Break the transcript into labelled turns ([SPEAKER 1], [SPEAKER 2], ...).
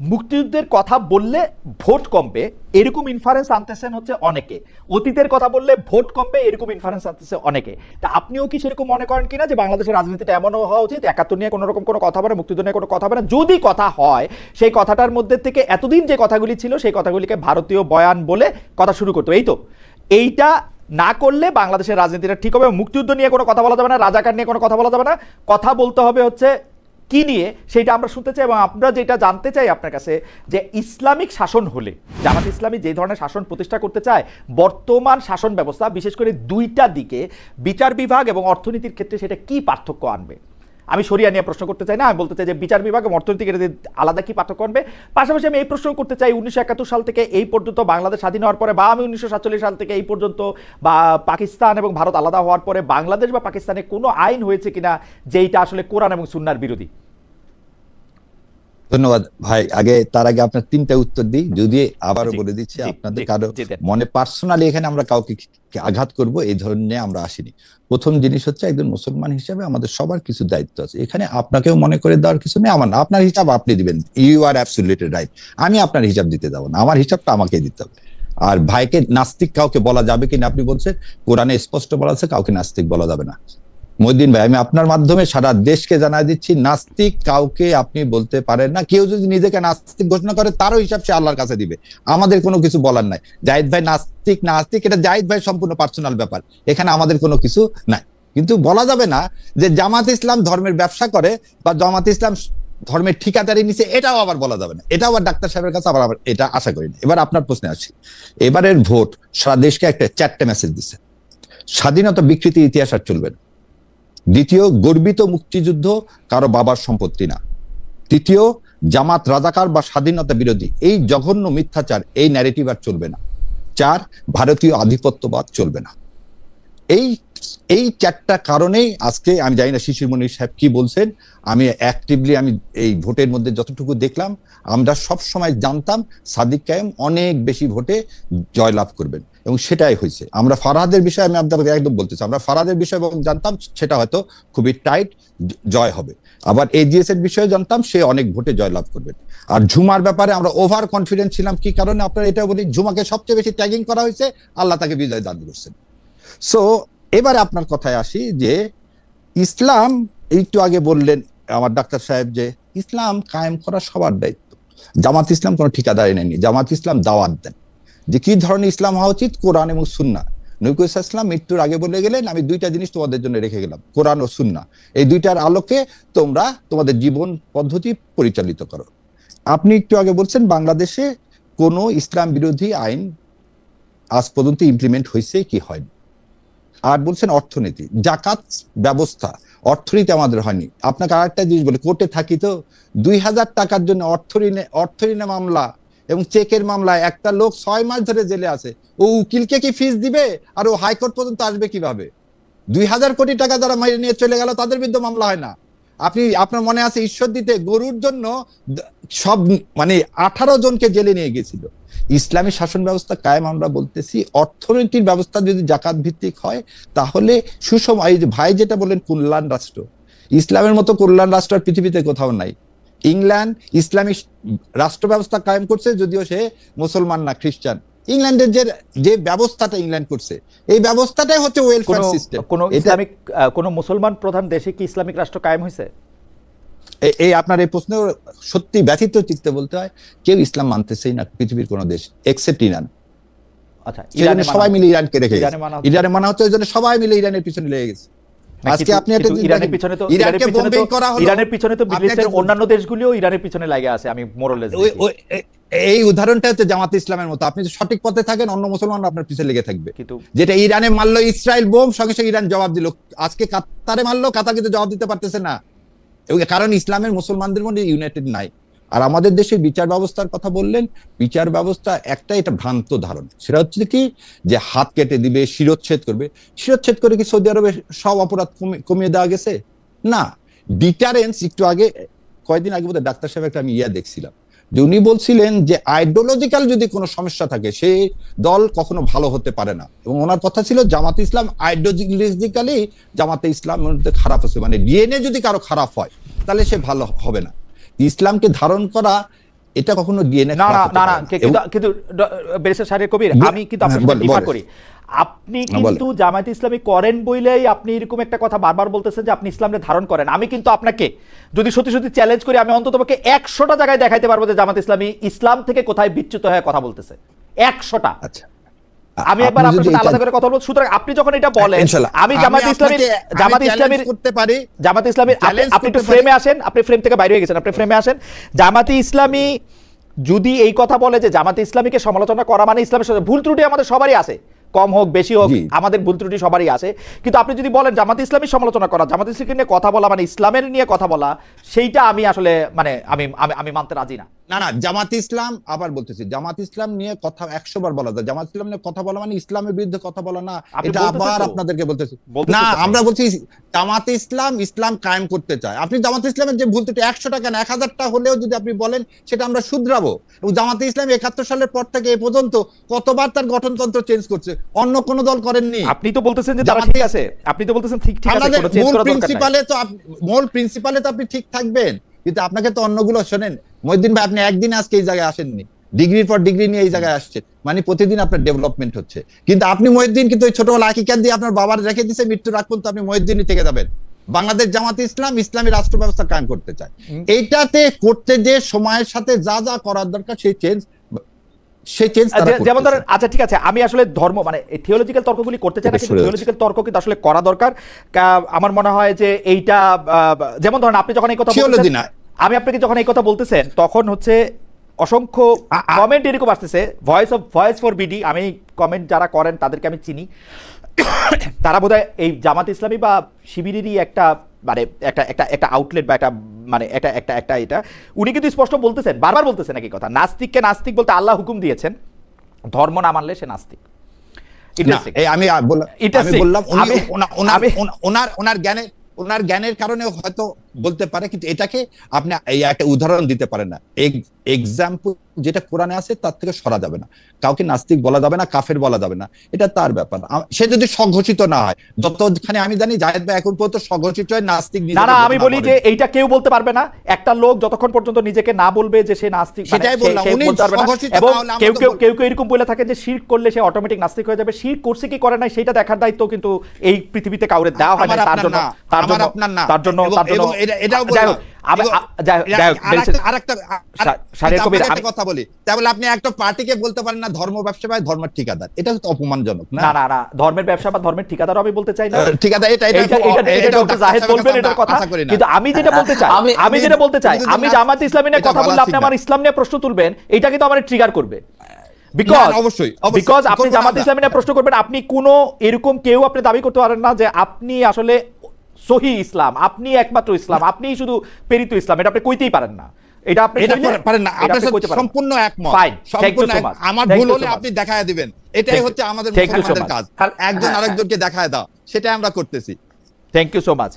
[SPEAKER 1] মুক্তিযুদ্ধের কথা বললে ভোট কমবে এরকম ইনফারেন্স আনতেছেন হচ্ছে অনেকে, অতীতের কথা বললে ভোট কমবে এরকম ইনফারেন্স আনতেছে অনেকে। তা আপনিও কি সেরকম মনে করেন কিনা যে বাংলাদেশের রাজনীতিটা এমনও হওয়া উচিত ৭১ নিয়ে কোনো রকম কোনো কথা বলে, মুক্তিযুদ্ধ নিয়ে কোনো কথা বলে, যদি কথা হয় সেই কথাটার মধ্যে থেকে এতদিন যে কথাগুলি ছিল সেই কথাগুলিকে ভারতীয় বয়ান বলে কথা শুরু করতো? এই তো এইটা না করলে বাংলাদেশের রাজনীতিটা ঠিক হবে। মুক্তিযুদ্ধ নিয়ে কোনো কথা বলা যাবে না, রাজাকার নিয়ে কোনো কথা বলা যাবে না, কথা বলতে হবে হচ্ছে কি নিয়ে সেটা আমরা শুনতে চাই। এবং আমরা যেটা জানতে চাই আপনার কাছে যে ইসলামিক শাসন হলে জামাত ইসলামী যে ধরনের শাসন প্রতিষ্ঠা করতে চায়, বর্তমান শাসন ব্যবস্থা বিশেষ করে দুইটা দিকে বিচার বিভাগ এবং অর্থনীতির ক্ষেত্রে সেটা কি পার্থক্য আনবে? আমি শরিয়া নিয়ে প্রশ্ন করতে চাই না, আমি বলতে চাই যে বিচার বিভাগ এবং অর্থনৈতিক আলাদা কি পার্থক্য আনবে। পাশাপাশি আমি এই প্রশ্ন করতে চাই 1971 সাল থেকে এই পর্যন্ত বাংলাদেশ স্বাধীন হওয়ার পরে, বা আমি 1947 সাল থেকে এই পর্যন্ত, বা পাকিস্তান এবং ভারত আলাদা হওয়ার পরে বাংলাদেশ বা পাকিস্তানে কোনো আইন হয়েছে কিনা যেটা আসলে কোরআন এবং সুন্নাহর বিরোধী?
[SPEAKER 2] ধন্যবাদ ভাই। তার আগে আপনার তিনটা উত্তর দিই, যদি আবারও বলে দিচ্ছি, আপনাদের কারো মনে পার্সোনালি এখানে আমরা কাউকে আঘাত করব এই ধরনের আমরা আসিনি। প্রথম জিনিস হচ্ছে একজন মুসলমান হিসেবে আমাদের সবার কিছু দায়িত্ব আছে, এখানে আপনাকেও মনে করে দেওয়ার কিছু নেই, আমার না। আপনার হিসাব আপনি দিবেন, ইউ আর অ্যাবসলিউটলি রাইট। আমি আপনার হিসাব দিতে যাবো না, আমার হিসাবটা আমাকে দিতে হবে। আর ভাইকে নাস্তিক কাউকে বলা যাবে কিনা আপনি বলছেন, কোরআনে স্পষ্ট বলা আছে কাউকে নাস্তিক বলা যাবে না। মহিউদ্দিন ভাই, আমি আপনার মাধ্যমে সারা দেশকে জানাই দিচ্ছি, নাস্তিক কাউকে আপনি বলতে পারেন না। কেউ যদি নিজেকে নাস্তিক ঘোষণা করে তারও হিসাব সে আল্লাহর কাছে দিবে, আমাদের কোনো কিছু বলার নাই। জাহিদ ভাই নাস্তিক না আস্তিক এটা জাহিদ ভাই সম্পূর্ণ পার্সোনাল ব্যাপার, এখানে আমাদের কোনো কিছু নাই। কিন্তু বলা যাবে না যে জামাত ইসলাম ধর্মের ব্যবসা করে বা জামাত ইসলাম ধর্মের ঠিকাদারি নিছে, এটাও আবার বলা যাবে না। এটাও আবার ডাক্তার সাহেবের কাছে আবার এটা আশা করি না। এবার আপনার প্রশ্নে আসি। এবারের ভোট সারা দেশকে একটা 4টে মেসেজ দিচ্ছে। স্বাধীনতা বিকৃতি ইতিহাস আর চলবে না। দ্বিতীয়, গর্বিত মুক্তিযুদ্ধ কারো বাবার সম্পত্তি না। তৃতীয়, জামাত রাজাকার বা স্বাধীনতা বিরোধী এই জঘন্য মিথ্যাচার এই ন্যারেটিভ আর চলবে না। 4, ভারতীয় আধিপত্যবাদ চলবে না। এই 4টা কারণেই আজকে আমি জানি না শিশির মনির সাহেব কি বলছেন, আমি অ্যাক্টিভলি আমি এই ভোটের মধ্যে যতটুকু দেখলাম, আমরা সব সময় জানতাম সাদিক কায়েম অনেক বেশি ভোটে জয়লাভ করবেন এবং সেটাই হয়েছে। আমরা ফারহাদের বিষয়ে আমি আপনাকে একদম বলতেছি, আমরা ফারহাদের বিষয়ে জানতাম সেটা হয়তো খুবই টাইট জয় হবে। আবার এজিএস এর বিষয়ে জানতাম সে অনেক ভোটে জয়লাভ করবেন। আর ঝুমার ব্যাপারে আমরা ওভার কনফিডেন্ট ছিলাম, কি কারণে আপনারা এটা বলি, ঝুমাকে সবচেয়ে বেশি ট্যাগিং করা হয়েছে, আল্লাহ তাকে বিজয় দান করছেন। সো এবারে আপনার কথায় আসি যে ইসলাম, একটু আগে বললেন আমার ডাক্তার সাহেব যে ইসলাম কায়েম করা সবার দায়িত্ব। জামাত ইসলাম কোনো ঠিকাদারি নেয়নি, জামাত ইসলাম দাওয়াত দেন যে কি ধরনের ইসলাম হওয়া উচিত, কোরআন এবং সুন্নাহ। নবী ইসলাম মৃত্যুর আগে বলে গেলেন, আমি 2টা জিনিস তোমাদের জন্য রেখে গেলাম, কোরআন ও সুন্নাহ। এই 2টার আলোকে তোমরা তোমাদের জীবন পদ্ধতি পরিচালিত করো। আপনি একটু আগে বলছেন বাংলাদেশে কোনো ইসলাম বিরোধী আইন আজ পর্যন্ত ইমপ্লিমেন্ট হয়েছে কি হয়নি। আর বলছেন অর্থনীতি, জাকাত ব্যবস্থা, অর্থনীতি আমাদের হয়নি। আপনাকে আরেকটা জিনিস বলি, কোর্টে থাকি তো 2000 টাকার জন্য অর্থঋণে মামলা এবং চেকের মামলায় একটা লোক 6 মাস ধরে জেলে আছে। ও উকিলকে কি ফিস দিবে আর ও হাইকোর্ট পর্যন্ত আসবে কিভাবে? 2000 কোটি টাকা যারা মাইরে নিয়ে চলে গেল তাদের বিরুদ্ধে মামলা হয় না। আপনার মনে আছে ঈশ্বরদীতে গরুর জন্য সব 18 জনকে জেলে নিয়ে গেছিল। ইসলামী শাসন ব্যবস্থা কায়েম আমরা বলতেছি, অর্থনৈতিক ব্যবস্থা যদি জাকাত ভিত্তিক হয় তাহলে সুষম, এই যে ভাই যেটা বলেন কল্যাণ রাষ্ট্র, ইসলামের মতো কল্যাণ রাষ্ট্র পৃথিবীতে কোথাও নাই। ইংল্যান্ড ইসলামিক রাষ্ট্র ব্যবস্থা কায়েম করছে, যদিও সে মুসলমান না, খ্রিস্টান। ইংল্যান্ডের যে ব্যবস্থাটা ইংল্যান্ড করছে, এই ব্যবস্থাটাই হচ্ছে ওয়েলফেয়ার সিস্টেম।
[SPEAKER 1] কোন মুসলমান প্রধান দেশে কি ইসলামিক রাষ্ট্র কায়েম হয়েছে?
[SPEAKER 2] এই আপনার এই প্রশ্ন সত্যি ব্যথিত চিত্তে বলতে হয়, কেউ ইসলাম মানতেছেই না পৃথিবীর কোন দেশ এক্সেপ্ট ইরান।
[SPEAKER 1] আচ্ছা,
[SPEAKER 2] সবাই মিলে ইরানকে রেখে গেছে, ইরানে মানা হচ্ছে ওই জন্য সবাই মিলে ইরানের পিছনে লেগে গেছে। আজকে আপনি
[SPEAKER 1] ইরানের পিছনে তো ইরানের পিছনে তো বিশ্বের অন্যান্য দেশগুলিও ইরানের পিছনে লাগে আছে। আমি মোরালেস
[SPEAKER 2] এই উদাহরণটা হচ্ছে জামাত ইসলামের মতো, আপনি যদি সঠিক পথে থাকেন অন্য মুসলমানরা আপনার পিছনে লেগে থাকবে। যেটা ইরানে মারলো ইসরায়েল বোম, সঙ্গে সঙ্গে ইরান জবাব দিল। আজকে কাতারে মারলো, কাতার কিন্তু জবাব দিতে পারতেছে না, কারণ ইসলামের মুসলমানদের মধ্যে ইউনাইটেড নাই। আর আমাদের দেশের বিচার ব্যবস্থার কথা বললেন, বিচার ব্যবস্থা একটা এটা ভ্রান্ত ধারণা, সেটা হচ্ছে কি যে হাত কেটে দিবে, শিরোচ্ছেদ করবে। শিরোচ্ছেদ করে কি সৌদি আরবে সব অপরাধ কমিয়ে দেওয়া গেছে? না, ডিটারেন্স। একটু আগে কয়েকদিন আগে বোধহয় ডাক্তার সাহেব একটা আমি দেখছিলাম যে উনি বলছিলেন যে আইডিওলজিক্যাল যদি কোনো সমস্যা থাকে সেই দল কখনো ভালো হতে পারে না, এবং ওনার কথা ছিল জামাতে ইসলাম আইডিওলজিক্যালি জামাতে ইসলামের মধ্যে খারাপ আছে, ডিএনএ যদি কারো খারাপ হয় তাহলে সে ভালো হবে না। ইসলামকে ধারণ করা এটা কখনো ডিএনএ
[SPEAKER 1] না না না না কিন্তু ব্যারিস্টার শাহরিয়ার কবির আমি কিন্তু আপনার সাথে ডিফার করি। আপনি কিন্তু জামায়াতে ইসলামী করেন বলেই আপনি এরকম একটা কথা বারবার বলতেছেন যে আপনি ইসলামকে ধারণ করেন। আমি কিন্তু আপনাকে যদি সত্যি সত্যি চ্যালেঞ্জ করি, আমি অন্ততপক্ষে 100টা জায়গায় দেখাইতে পারবো যে জামায়াতে ইসলামী ইসলাম থেকে কোথায় বিচ্যুত হয়ে কথা বলতেছে, 100টা।
[SPEAKER 2] আচ্ছা,
[SPEAKER 1] আমি একবার আপনার সাথে আলাদা করে কথা বলবো। সুতরাং আপনি যখন এটা বলেন, আমি জামায়াতে ইসলামীর
[SPEAKER 2] করতে পারি,
[SPEAKER 1] জামায়াতে ইসলামীর আপনি একটু ফ্রেমে আসেন, আপনি ফ্রেম থেকে বাইরে হয়ে গেছেন, আপনি ফ্রেমে আসেন। জামায়াতে ইসলামী যদি এই কথা বলে যে জামায়াতে ইসলামীকে সমালোচনা করা মানে ইসলামের সাথে, ভুল ত্রুটি আমাদের সবারই আছে, কম হোক বেশি হোক আমাদের ভুল ত্রুটি সবারই আছে। কিন্তু আপনি যদি বলেন জামায়াতে ইসলামী সমালোচনা করা, জামায়াতে ইসলামী নিয়ে কথা বলা মানে ইসলামের নিয়ে কথা বলা, সেইটা আমি আসলে মানে আমি মানতে রাজি না।
[SPEAKER 2] না না, জামাতে ইসলাম, আবার বলতেছি, জামাত ইসলাম নিয়ে কথা 100 বার বলা যায়। জামাত ইসলাম নিয়ে কথা বলা মানে ইসলামের বিরুদ্ধে কথা বলা না, এটা আবার আপনাদেরকে বলতেছি না। আমরা বলছি জামাতে ইসলাম ইসলাম কায়েম করতে চায়। আপনি জামাতে ইসলামের যে ভুল ত্রুটি 100টা কেন 1000টা হলেও যদি আপনি বলেন, সেটা আমরা শুধরাবো। এবং জামাতে ইসলাম 71 সালের পর থেকে এই পর্যন্ত কতবার তার গঠনতন্ত্র চেঞ্জ করছে, অন্য কোন দল করেননি।
[SPEAKER 1] আপনি তো বলতেছেন যে তারা ঠিক আছে, আপনি তো বলতেছেন ঠিক আছে, কোনো চেঞ্জ করার দরকার নাই।
[SPEAKER 2] মূল প্রিন্সিপালে তো আপনি ঠিক থাকবেন, কিন্তু আপনাকে তো অন্যগুলো শোনেন। মহিউদ্দিন ভাই, আপনি একদিন আজকে এই জায়গায় আসেননি, ডিগ্রির পর ডিগ্রি নিয়ে এই জায়গায় আসছেন, মানে প্রতিদিন আপনার ডেভেলপমেন্ট হচ্ছে। কিন্তু আপনি মহিউদ্দিন কিন্তু ওই ছোটবেলা আকিকাত দিয়ে আপনার বাবার রেখে দিয়েছে, মৃত্যুর আগ পর্যন্ত আপনি মহিউদ্দিনই থেকে যাবেন। বাংলাদেশ জামাতে ইসলাম ইসলামী রাষ্ট্র ব্যবস্থা কায়েম করতে চায়। এইটাতে করতে যে সময়ের সাথে যা যা করার দরকার সেই চেঞ্জ
[SPEAKER 1] যেমন ধরেন, আচ্ছা ঠিক আছে, আমি আসলে ধর্ম মানে থিওলজিক্যাল তর্কগুলি করতে চাই না, কিন্তু থিওলজিক্যাল তর্ক কিন্তু আসলে করা দরকার। আমার মনে হয় যে এইটা, যেমন ধরেন আপনি যখন এই কথা বলছেন, আমি আপনাকে যখন এই কথা বলতেছেন, তখন হচ্ছে অসংখ্য কমেন্ট এরকম আসতেছে, ভয়েস ফর বিডি, আমি কমেন্ট যারা করেন তাদেরকে আমি চিনি। তারা বোধহয় এই জামাত ইসলামী বা শিবিরেরই একটা মানে একটা আউটলেট বা একটা মানে একটা এটা। উনি কিন্তু স্পষ্ট বলতেছেন, বারবার বলতেছেন একই কথা, নাস্তিককে নাস্তিক বলতে আল্লাহ হুকুম দিয়েছেন, ধর্ম না মানলে সে নাস্তিক।
[SPEAKER 2] আমি বললাম ওনার জ্ঞানের কারণে হয়তো বলতে পারে, কিন্তু এটাকে আপনি একটা উদাহরণ দিতে পারেন না। এক্সাম্পল যেটা কোরআনে আছে তার থেকে সরা যাবে না। কাউকে নাস্তিক বলা যাবে না, কাফের বলা যাবে না, এটা তার ব্যাপার। সে যদি স্বঘোষিত না হয়, যতখানি আমি জানি জায়েদ ভাই এখন পর্যন্ত স্বঘোষিত হয় নাস্তিক।
[SPEAKER 1] না না, আমি বলি যে এইটা কেউ বলতে পারবে না। একটা লোক যতক্ষণ পর্যন্ত নিজেকে না বলবে যে সে নাস্তিক,
[SPEAKER 2] সেটাই বললাম, উনি স্বঘোষিত না হলে
[SPEAKER 1] কেউ এরকম বলে থাকে যে শিরক করলে সে অটোমেটিক নাস্তিক হয়ে যাবে। শিরক করছে কি করে নাই সেটা দেখার দায়িত্ব কিন্তু এই পৃথিবীতে কাউরে দেওয়া হয় না। তার জন্য এটাও
[SPEAKER 2] কথা বলি, তাহলে আপনি একটা পার্টিকে বলতে পারেন না ধর্ম ব্যবসা বা ধর্মের ঠিকাদার, এটা তো অপমানজনক না।
[SPEAKER 1] না না, ধর্মের ব্যবসা বা ধর্মের ঠিকাদার আমি বলতে চাই না।
[SPEAKER 2] ঠিকাদার এটা
[SPEAKER 1] জাহেদ বলবেন এটার কথা, কিন্তু আমি যেটা বলতে চাই, আমি জামাত ইসলামী নিয়ে কথা বললে আপনি আমার ইসলাম নিয়ে প্রশ্ন তুলবেন, এটা কিন্তু আমার ট্রিগার করবে। বিকজ আপনি জামাত ইসলামী নিয়ে প্রশ্ন করবেন, আপনি কোনো এরকম কেউ আপনি দাবি করতে পারেন না যে আপনি আসলে সহি ইসলাম, আপনি একমাত্র ইসলাম, আপনি শুধু প্রেরিত ইসলাম, এটা আপনি কইতেই পারেন না। এটা আপনি
[SPEAKER 2] পারেন না, আপনার সাথে সম্পূর্ণ একমত। আমার ভুল হলে আপনি দেখায় দিবেন, এটাই হচ্ছে আমাদের কাজ। একজন আরেকজনকে দেখায় দাও, সেটাই আমরা করতেছি।
[SPEAKER 1] Thank you so much.